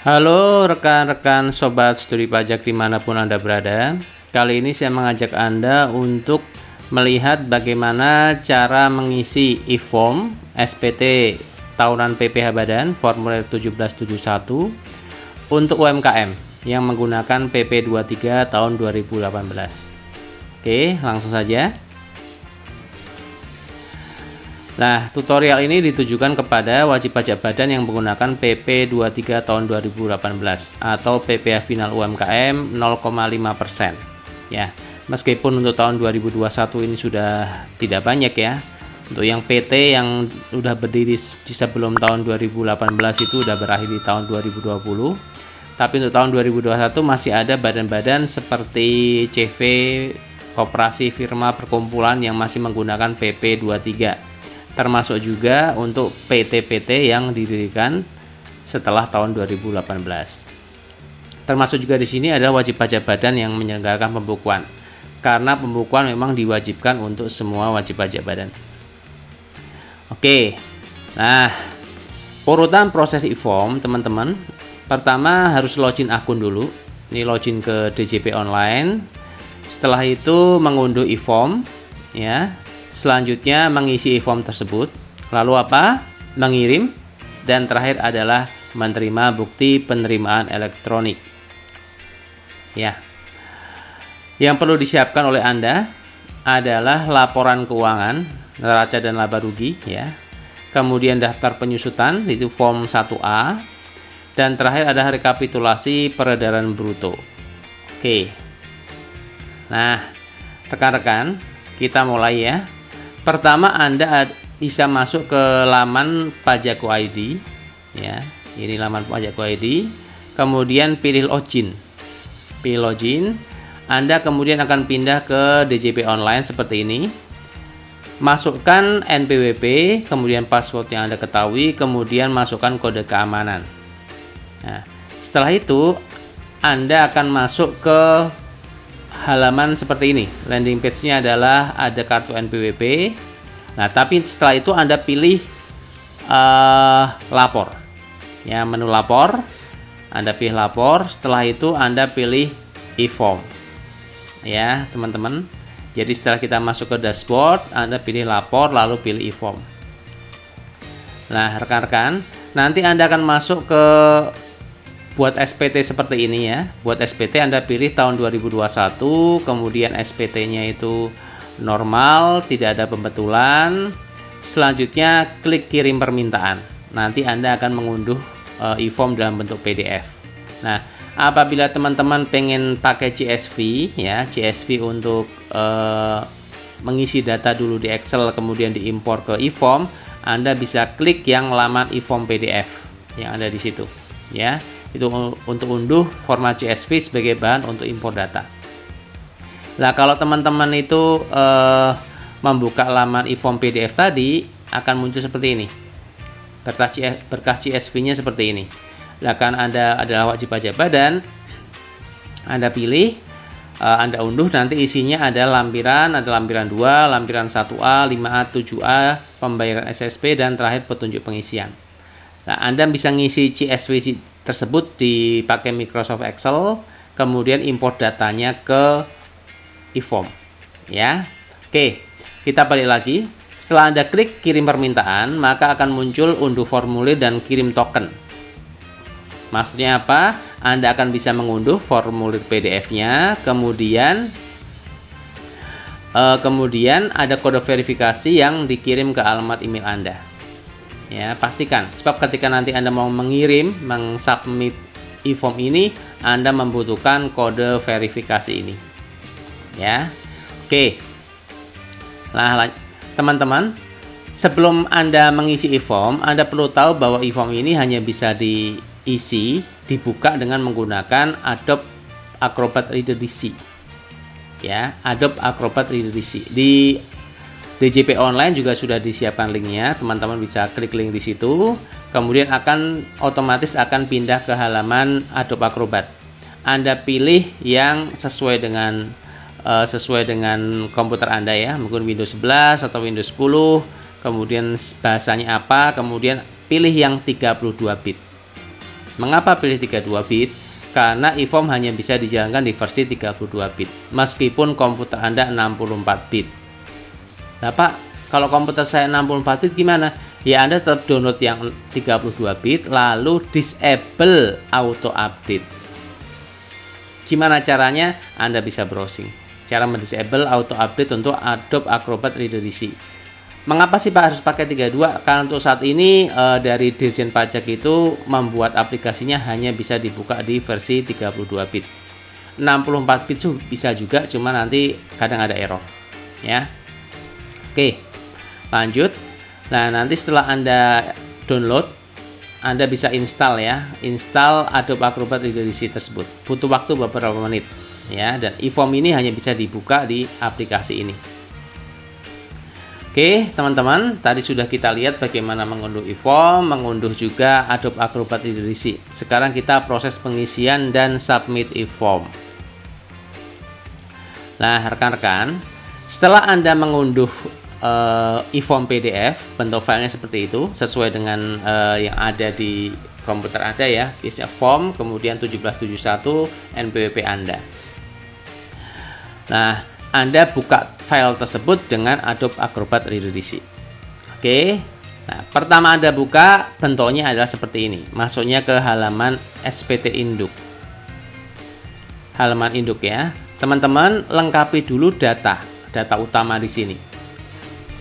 Halo rekan-rekan sobat studi pajak dimanapun Anda berada. Kali ini saya mengajak Anda untuk melihat bagaimana cara mengisi e-form SPT tahunan PPh Badan formulir 1771 untuk UMKM yang menggunakan PP 23 tahun 2018. Oke, langsung saja. Nah, tutorial ini ditujukan kepada wajib pajak badan yang menggunakan PP 23 tahun 2018 atau PPh final UMKM 0,5%. Ya, meskipun untuk tahun 2021 ini sudah tidak banyak ya. Untuk yang PT yang sudah berdiri sebelum tahun 2018 itu sudah berakhir di tahun 2020. Tapi untuk tahun 2021 masih ada badan-badan seperti CV, koperasi, firma, perkumpulan yang masih menggunakan PP 23. Termasuk juga untuk PT-PT yang didirikan setelah tahun 2018. Termasuk juga di sini adalah wajib pajak badan yang menyelenggarakan pembukuan. Karena pembukuan memang diwajibkan untuk semua wajib pajak badan. Oke. Nah, urutan proses e-form, teman-teman. Pertama harus login akun dulu. Ini login ke DJP online. Setelah itu mengunduh e-form, ya. Selanjutnya mengisi e-form tersebut. Lalu apa? Mengirim. Dan terakhir adalah menerima bukti penerimaan elektronik. Ya. Yang perlu disiapkan oleh Anda adalah laporan keuangan, neraca dan laba rugi, ya. Kemudian daftar penyusutan, itu form 1A. Dan terakhir ada rekapitulasi peredaran bruto. Oke. Nah, rekan-rekan, kita mulai ya. Pertama, Anda bisa masuk ke laman Pajakku ID, ya. Ini laman Pajakku ID. Kemudian pilih login. Pilih login. Anda kemudian akan pindah ke DJP online seperti ini. Masukkan NPWP, kemudian password yang Anda ketahui, kemudian masukkan kode keamanan. Nah, setelah itu Anda akan masuk ke halaman seperti ini. Landing page-nya adalah ada kartu NPWP. Nah, tapi setelah itu Anda pilih lapor. Ya, menu lapor. Anda pilih lapor. Setelah itu Anda pilih e-form. Ya, teman-teman. Jadi setelah kita masuk ke dashboard, Anda pilih lapor lalu pilih e-form. Nah, rekan-rekan, nanti Anda akan masuk ke buat SPT seperti ini ya. Buat SPT Anda pilih tahun 2021, kemudian SPT-nya itu normal, tidak ada pembetulan. Selanjutnya klik kirim permintaan. Nanti Anda akan mengunduh e-form dalam bentuk PDF. Nah, apabila teman-teman pengen pakai CSV ya, CSV untuk mengisi data dulu di Excel kemudian diimpor ke e-form, Anda bisa klik yang laman e-form PDF yang ada di situ ya. Itu untuk unduh format CSV sebagai bahan untuk impor data. Nah, kalau teman-teman itu membuka laman e-form PDF tadi, akan muncul seperti ini. Berkas CSV-nya seperti ini. Nah, kan Anda adalah wajib pajak badan, Anda pilih, Anda unduh, nanti isinya ada lampiran 2, lampiran 1A, 5A, 7A, pembayaran SSP, dan terakhir petunjuk pengisian. Nah, Anda bisa ngisi CSV tersebut dipakai Microsoft Excel, kemudian import datanya ke e-form ya. Oke, kita balik lagi. Setelah Anda klik kirim permintaan, maka akan muncul unduh formulir dan kirim token. Maksudnya apa? Anda akan bisa mengunduh formulir PDF-nya, kemudian ada kode verifikasi yang dikirim ke alamat email Anda. Ya, pastikan, sebab ketika nanti Anda mau mengsubmit e-form ini, Anda membutuhkan kode verifikasi ini. Ya. Oke. Nah, teman-teman, sebelum Anda mengisi e-form, Anda perlu tahu bahwa e-form ini hanya bisa dibuka dengan menggunakan Adobe Acrobat Reader DC. Ya, Adobe Acrobat Reader DC. Di DJP online juga sudah disiapkan linknya, teman-teman bisa klik link di situ, kemudian otomatis akan pindah ke halaman Adobe Acrobat. Anda pilih yang sesuai dengan komputer Anda ya, mungkin Windows 11 atau Windows 10, kemudian bahasanya apa, kemudian pilih yang 32 bit. Mengapa pilih 32 bit? Karena eForm hanya bisa dijalankan di versi 32 bit, meskipun komputer Anda 64 bit. Nah Pak, kalau komputer saya 64 bit gimana? Ya Anda tetap download yang 32 bit, lalu disable auto update. Gimana caranya? Anda bisa browsing cara mendisable auto update untuk Adobe Acrobat Reader DC. Mengapa sih Pak harus pakai 32? Karena untuk saat ini dari Dirjen Pajak itu membuat aplikasinya hanya bisa dibuka di versi 32 bit. 64 bit bisa juga, cuma nanti kadang ada error ya. Oke, lanjut. Nah, nanti setelah Anda download, Anda bisa install ya, install Adobe Acrobat Reader DC tersebut. Butuh waktu beberapa menit ya, dan eForm ini hanya bisa dibuka di aplikasi ini. Oke teman-teman, tadi sudah kita lihat bagaimana mengunduh eForm, mengunduh juga Adobe Acrobat Reader DC. Sekarang kita proses pengisian dan submit eForm. Nah rekan-rekan, setelah Anda mengunduh eForm PDF, bentuk filenya seperti itu, sesuai dengan yang ada di komputer Anda ya, isinya form, kemudian 1771 NPWP Anda. Nah, Anda buka file tersebut dengan Adobe Acrobat Reader DC. Oke, nah pertama Anda buka, bentuknya adalah seperti ini. Masuknya ke halaman SPT Induk. Halaman induk ya. Teman-teman lengkapi dulu data utama di sini.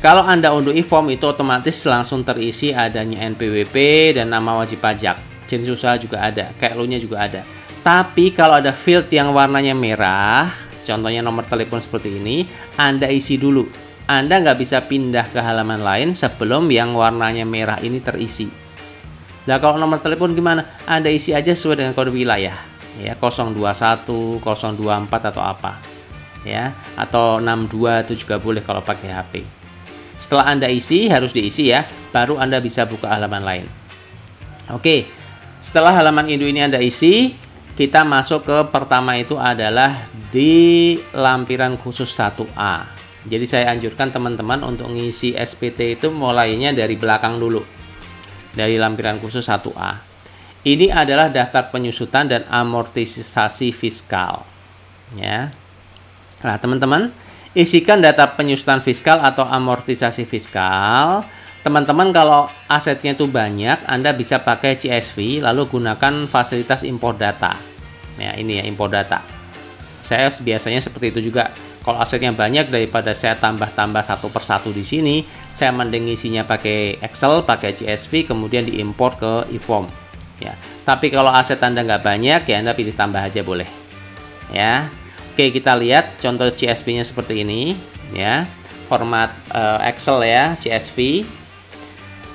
Kalau Anda unduh eForm itu otomatis langsung terisi adanya NPWP dan nama wajib pajak. Jenis usaha juga ada, KLU-nya juga ada. Tapi kalau ada field yang warnanya merah, contohnya nomor telepon seperti ini, Anda isi dulu. Anda nggak bisa pindah ke halaman lain sebelum yang warnanya merah ini terisi. Nah kalau nomor telepon gimana? Anda isi aja sesuai dengan kode wilayah, ya 021, 024 atau apa, ya atau 62 itu juga boleh kalau pakai HP. Setelah Anda isi, harus diisi ya, baru Anda bisa buka halaman lain. Oke, setelah halaman induk ini Anda isi, kita masuk ke pertama itu adalah di lampiran khusus 1A. Jadi saya anjurkan teman-teman untuk ngisi SPT itu mulainya dari belakang dulu. Dari lampiran khusus 1A. Ini adalah daftar penyusutan dan amortisasi fiskal. Ya. Nah, teman-teman, isikan data penyusutan fiskal atau amortisasi fiskal. Teman-teman kalau asetnya itu banyak, Anda bisa pakai CSV lalu gunakan fasilitas import data. Ya, ini ya import data. Saya biasanya seperti itu juga. Kalau asetnya banyak, daripada saya tambah-tambah satu persatu di sini, saya mending isinya pakai Excel, pakai CSV, kemudian diimport ke eForm. Ya. Tapi kalau aset Anda nggak banyak, ya Anda pilih tambah aja boleh. Ya. Oke, kita lihat contoh CSV-nya seperti ini, ya. Format Excel ya, CSV.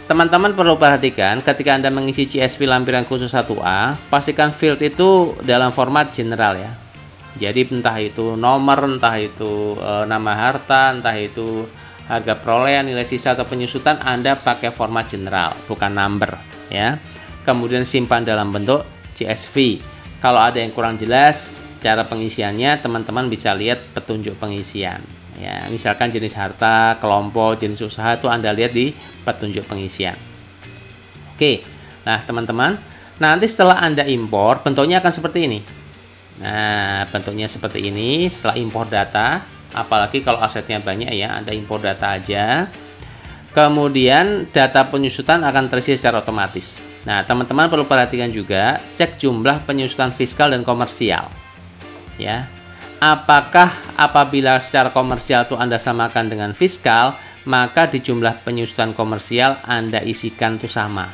Teman-teman perlu perhatikan ketika Anda mengisi CSV lampiran khusus 1A, pastikan field itu dalam format general ya. Jadi entah itu nomor, entah itu nama harta, entah itu harga perolehan, nilai sisa atau penyusutan, Anda pakai format general, bukan number ya. Kemudian simpan dalam bentuk CSV. Kalau ada yang kurang jelas cara pengisiannya, teman-teman bisa lihat petunjuk pengisian. Ya, misalkan jenis harta, kelompok, jenis usaha itu Anda lihat di petunjuk pengisian. Oke, nah teman-teman, nanti setelah Anda import, bentuknya akan seperti ini. Nah, bentuknya seperti ini setelah import data, apalagi kalau asetnya banyak ya, Anda import data aja. Kemudian data penyusutan akan terisi secara otomatis. Nah, teman-teman perlu perhatikan juga, cek jumlah penyusutan fiskal dan komersial. Ya, apakah apabila secara komersial itu Anda samakan dengan fiskal, maka di jumlah penyusutan komersial Anda isikan itu sama.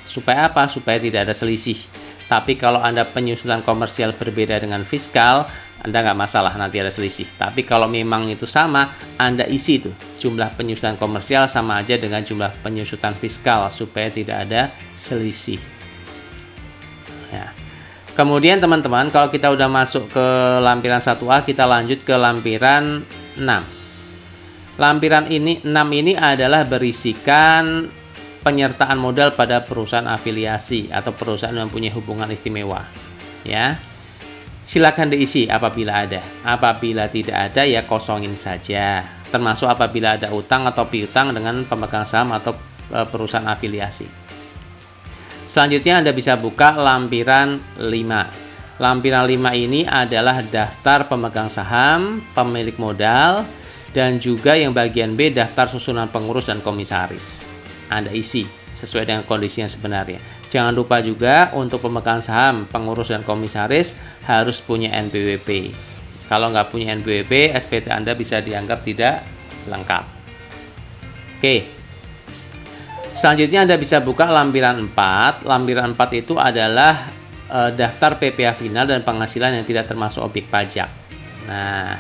Supaya apa? Supaya tidak ada selisih. Tapi kalau Anda penyusutan komersial berbeda dengan fiskal, Anda nggak masalah nanti ada selisih. Tapi kalau memang itu sama, Anda isi itu jumlah penyusutan komersial sama aja dengan jumlah penyusutan fiskal supaya tidak ada selisih. Ya. Kemudian teman-teman, kalau kita udah masuk ke lampiran 1A, kita lanjut ke lampiran 6. Lampiran 6 ini adalah berisikan penyertaan modal pada perusahaan afiliasi atau perusahaan yang mempunyai hubungan istimewa. Ya. Silakan diisi apabila ada. Apabila tidak ada ya kosongin saja. Termasuk apabila ada utang atau piutang dengan pemegang saham atau perusahaan afiliasi. Selanjutnya Anda bisa buka lampiran 5. Lampiran 5 ini adalah daftar pemegang saham, pemilik modal, dan juga yang bagian B daftar susunan pengurus dan komisaris. Anda isi sesuai dengan kondisi yang sebenarnya. Jangan lupa juga untuk pemegang saham, pengurus dan komisaris harus punya NPWP. Kalau nggak punya NPWP, SPT Anda bisa dianggap tidak lengkap. Oke. Selanjutnya Anda bisa buka lampiran 4. Lampiran 4 itu adalah daftar PPh final dan penghasilan yang tidak termasuk objek pajak. Nah,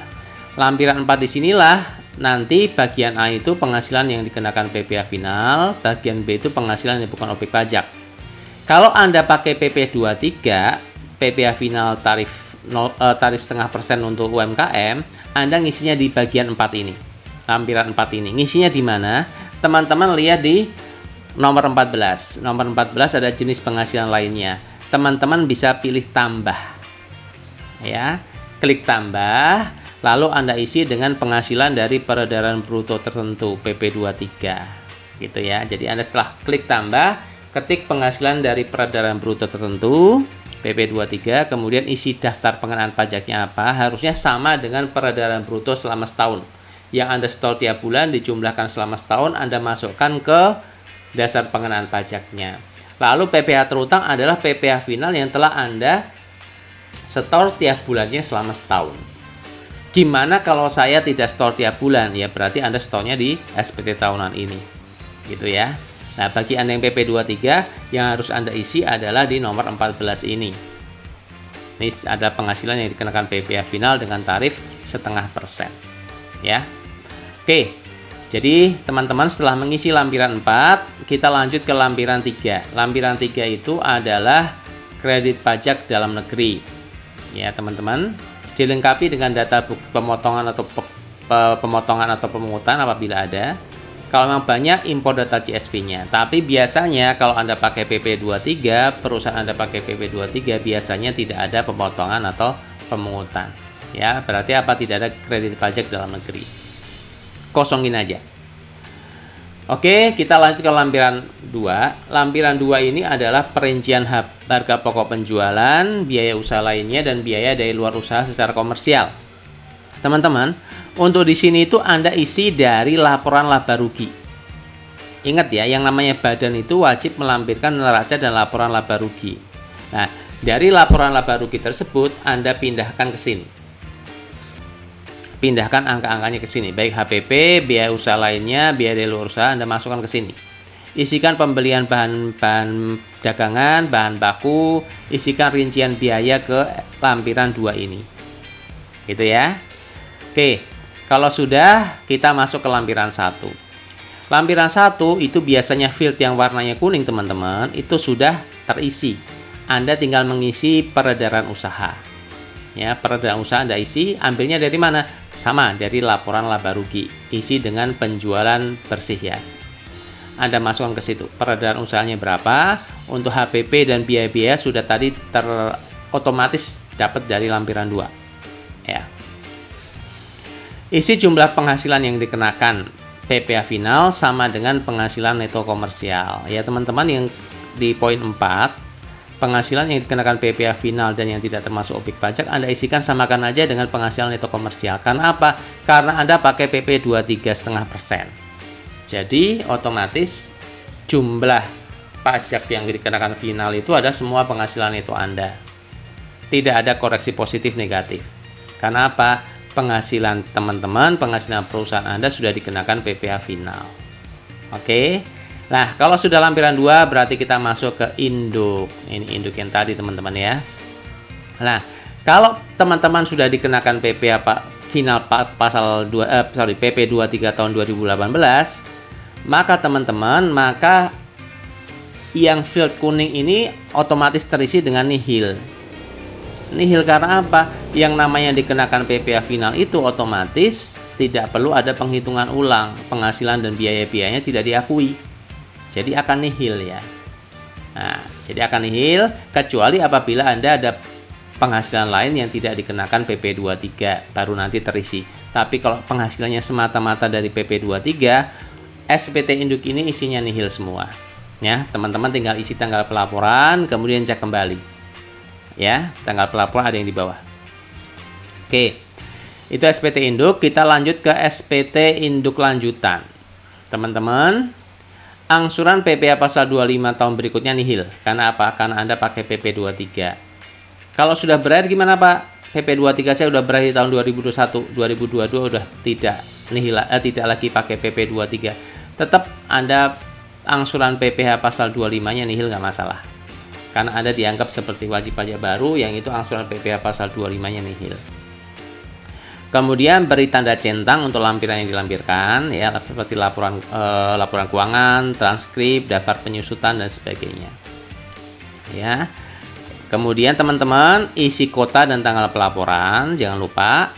lampiran 4 disinilah nanti bagian A itu penghasilan yang dikenakan PPh final, bagian B itu penghasilan yang bukan objek pajak. Kalau Anda pakai PP 23, PPh final tarif 0,5% untuk UMKM, Anda ngisinya di bagian 4 ini. Lampiran 4 ini. Ngisinya di mana? Teman-teman lihat di nomor 14. Nomor 14 ada jenis penghasilan lainnya. Teman-teman bisa pilih tambah. Ya, klik tambah. Lalu Anda isi dengan penghasilan dari peredaran bruto tertentu PP23 gitu ya. Jadi Anda setelah klik tambah, ketik penghasilan dari peredaran bruto tertentu PP23, kemudian isi daftar pengenaan pajaknya apa. Harusnya sama dengan peredaran bruto selama setahun. Yang Anda store tiap bulan dijumlahkan selama setahun, Anda masukkan ke dasar pengenaan pajaknya. Lalu PPh terutang adalah PPh final yang telah Anda store tiap bulannya selama setahun. Gimana kalau saya tidak store tiap bulan? Ya berarti Anda store-nya di SPT tahunan ini. Gitu ya. Nah, bagi Anda yang PP23, yang harus Anda isi adalah di nomor 14 ini. Ini ada penghasilan yang dikenakan PPh final dengan tarif 0,5%. Ya. Oke. Jadi, teman-teman setelah mengisi lampiran 4, kita lanjut ke lampiran 3. Lampiran 3 itu adalah kredit pajak dalam negeri. Ya, teman-teman. Dilengkapi dengan data pemotongan atau pemungutan apabila ada. Kalau memang banyak, impor data CSV-nya. Tapi biasanya kalau Anda pakai PP23, perusahaan Anda pakai PP23 biasanya tidak ada pemotongan atau pemungutan. Ya, berarti apa? Tidak ada kredit pajak dalam negeri. Kosongin aja. Oke, kita lanjut ke lampiran 2. Lampiran 2 ini adalah perincian harga pokok penjualan, biaya usaha lainnya, dan biaya dari luar usaha secara komersial. Teman-teman, untuk di sini itu Anda isi dari laporan laba rugi. Ingat ya, yang namanya badan itu wajib melampirkan neraca dan laporan laba rugi. Nah, dari laporan laba rugi tersebut Anda pindahkan ke sini. Pindahkan angka-angkanya ke sini, baik HPP, biaya usaha lainnya, biaya dari luar usaha Anda masukkan ke sini. Isikan pembelian bahan dagangan, bahan baku, isikan rincian biaya ke lampiran 2 ini. Gitu ya. Oke, kalau sudah kita masuk ke lampiran 1. Lampiran 1 itu biasanya field yang warnanya kuning teman-teman, itu sudah terisi. Anda tinggal mengisi peredaran usaha. Ya, peredaran usaha Anda isi, ambilnya dari mana? Sama, dari laporan laba rugi. Isi dengan penjualan bersih ya. Anda masukkan ke situ. Peredaran usahanya berapa? Untuk HPP dan biaya-biaya sudah tadi otomatis dapat dari lampiran 2. Ya. Isi jumlah penghasilan yang dikenakan PPh final sama dengan penghasilan neto komersial. Ya, teman-teman yang di poin 4, penghasilan yang dikenakan PPh final dan yang tidak termasuk objek pajak Anda isikan samakan aja dengan penghasilan neto komersial. Karena apa? Karena Anda pakai PP 23,5%. Jadi otomatis jumlah pajak yang dikenakan final itu ada semua penghasilan neto Anda. Tidak ada koreksi positif negatif. Karena apa? Penghasilan teman-teman, penghasilan perusahaan Anda sudah dikenakan PPh final. Oke. Nah, kalau sudah lampiran 2 berarti kita masuk ke induk. Ini induk yang tadi teman-teman ya. Nah, kalau teman-teman sudah dikenakan PPh final pasal PP 23 tahun 2018, maka teman-teman, yang field kuning ini otomatis terisi dengan nihil. Nihil karena apa? Yang namanya dikenakan PPh final itu otomatis tidak perlu ada penghitungan ulang. Penghasilan dan biaya-biayanya tidak diakui. Jadi akan nihil ya. Nah, jadi akan nihil kecuali apabila Anda ada penghasilan lain yang tidak dikenakan PP 23 baru nanti terisi. Tapi kalau penghasilannya semata-mata dari PP 23, SPT induk ini isinya nihil semua. Ya, teman-teman tinggal isi tanggal pelaporan, kemudian cek kembali. Ya, tanggal pelaporan ada yang di bawah. Oke, itu SPT induk. Kita lanjut ke SPT induk lanjutan. Teman-teman, angsuran PPh pasal 25 tahun berikutnya nihil. Karena apa? Karena Anda pakai PP 23. Kalau sudah berakhir gimana Pak? PP 23 saya udah berakhir tahun 2021, 2022 udah tidak nihil, tidak lagi pakai PP 23. Tetap Anda angsuran PPh pasal 25-nya nihil nggak masalah. Karena Anda dianggap seperti wajib pajak baru yang itu angsuran PPh pasal 25-nya nihil. Kemudian beri tanda centang untuk lampiran yang dilampirkan ya, seperti laporan keuangan, transkrip, daftar penyusutan dan sebagainya. Ya. Kemudian teman-teman isi kota dan tanggal pelaporan, jangan lupa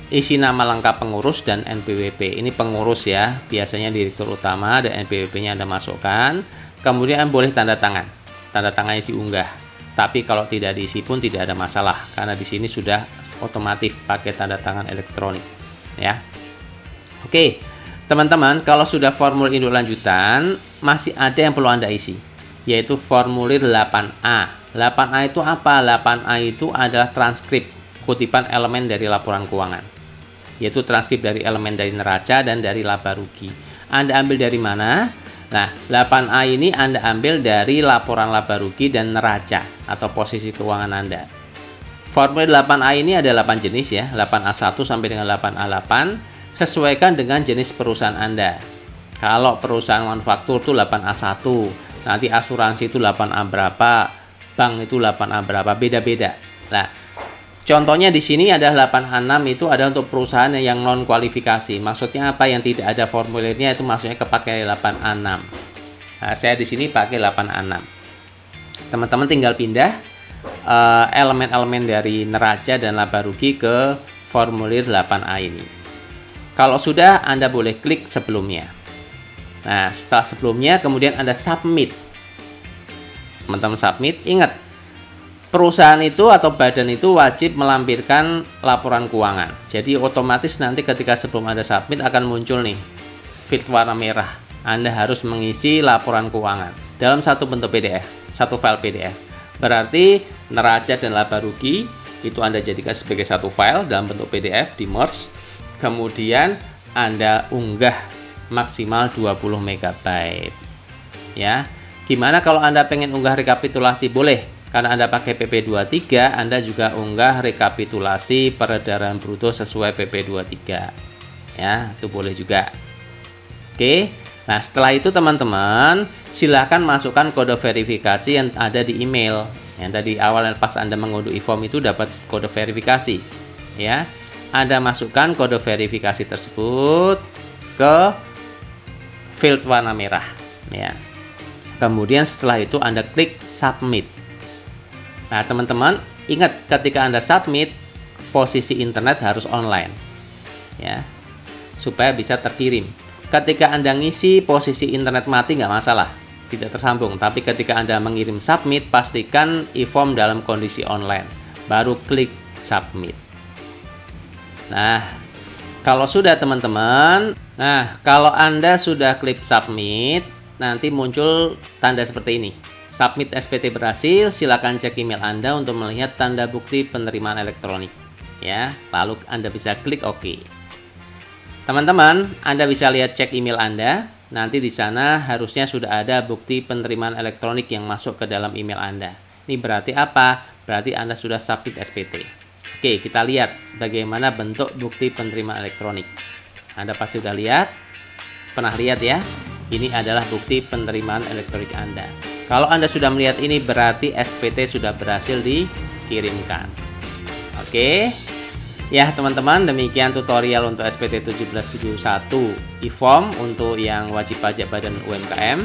isi nama lengkap pengurus dan NPWP. Ini pengurus ya, biasanya direktur utama dan NPWP-nya Anda masukkan. Kemudian boleh tanda tangan. Tanda tangannya diunggah. Tapi kalau tidak diisi pun tidak ada masalah karena di sini sudah otomatis pakai tanda tangan elektronik ya. Oke, teman-teman, kalau sudah formulir induk lanjutan, masih ada yang perlu Anda isi, yaitu formulir 8A. 8A itu apa? 8A itu adalah transkrip kutipan elemen dari laporan keuangan, yaitu transkrip dari elemen dari neraca dan dari laba rugi. Anda ambil dari mana? Nah, 8A ini Anda ambil dari laporan laba rugi dan neraca atau posisi keuangan Anda. Formulir 8A ini ada 8 jenis ya, 8A1 sampai dengan 8A8, sesuaikan dengan jenis perusahaan Anda. Kalau perusahaan manufaktur itu 8A1, nanti asuransi itu 8A berapa, bank itu 8A berapa, beda-beda. Nah, contohnya di sini ada 8A6 itu ada untuk perusahaan yang non kualifikasi. Maksudnya apa? Yang tidak ada formulirnya itu maksudnya kepakai 8A6. Nah, saya di sini pakai 8A6. Teman-teman tinggal pindah elemen-elemen dari neraca dan laba rugi ke formulir 8A ini. Kalau sudah, Anda boleh klik sebelumnya. Nah, setelah sebelumnya kemudian Anda submit. Teman-teman submit, ingat perusahaan itu atau badan itu wajib melampirkan laporan keuangan. Jadi otomatis nanti ketika sebelum Anda submit akan muncul nih field warna merah. Anda harus mengisi laporan keuangan dalam satu bentuk PDF, satu file PDF. Berarti neraca dan laba rugi itu Anda jadikan sebagai satu file dalam bentuk PDF, di merge. Kemudian Anda unggah maksimal 20 MB. Ya. Gimana kalau Anda pengen unggah rekapitulasi? Boleh. Karena Anda pakai PP 23, Anda juga unggah rekapitulasi peredaran bruto sesuai PP 23. Ya, itu boleh juga. Oke. Nah, setelah itu teman-teman, silakan masukkan kode verifikasi yang ada di email. Yang tadi awal pas Anda mengunduh e-form itu dapat kode verifikasi. Ya. Anda masukkan kode verifikasi tersebut ke field warna merah. Ya. Kemudian setelah itu Anda klik submit. Nah, teman-teman, ingat ketika Anda submit, posisi internet harus online. Ya. Supaya bisa terkirim. Ketika Anda ngisi posisi internet mati nggak masalah, tidak tersambung. Tapi ketika Anda mengirim submit, pastikan e-form dalam kondisi online. Baru klik submit. Nah, kalau sudah teman-teman, kalau Anda sudah klik submit, nanti muncul tanda seperti ini. Submit SPT berhasil, silakan cek email Anda untuk melihat tanda bukti penerimaan elektronik. Ya, lalu Anda bisa klik OK. Teman-teman, Anda bisa lihat cek email Anda. Nanti di sana harusnya sudah ada bukti penerimaan elektronik yang masuk ke dalam email Anda. Ini berarti apa? Berarti Anda sudah submit SPT. Oke, kita lihat bagaimana bentuk bukti penerimaan elektronik. Anda pasti sudah lihat. Pernah lihat ya? Ini adalah bukti penerimaan elektronik Anda. Kalau Anda sudah melihat ini berarti SPT sudah berhasil dikirimkan. Oke. Ya teman-teman, demikian tutorial untuk SPT 1771 e-form untuk yang wajib pajak badan UMKM.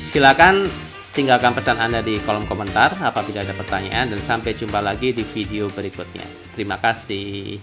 Silakan tinggalkan pesan Anda di kolom komentar apabila ada pertanyaan, dan sampai jumpa lagi di video berikutnya. Terima kasih.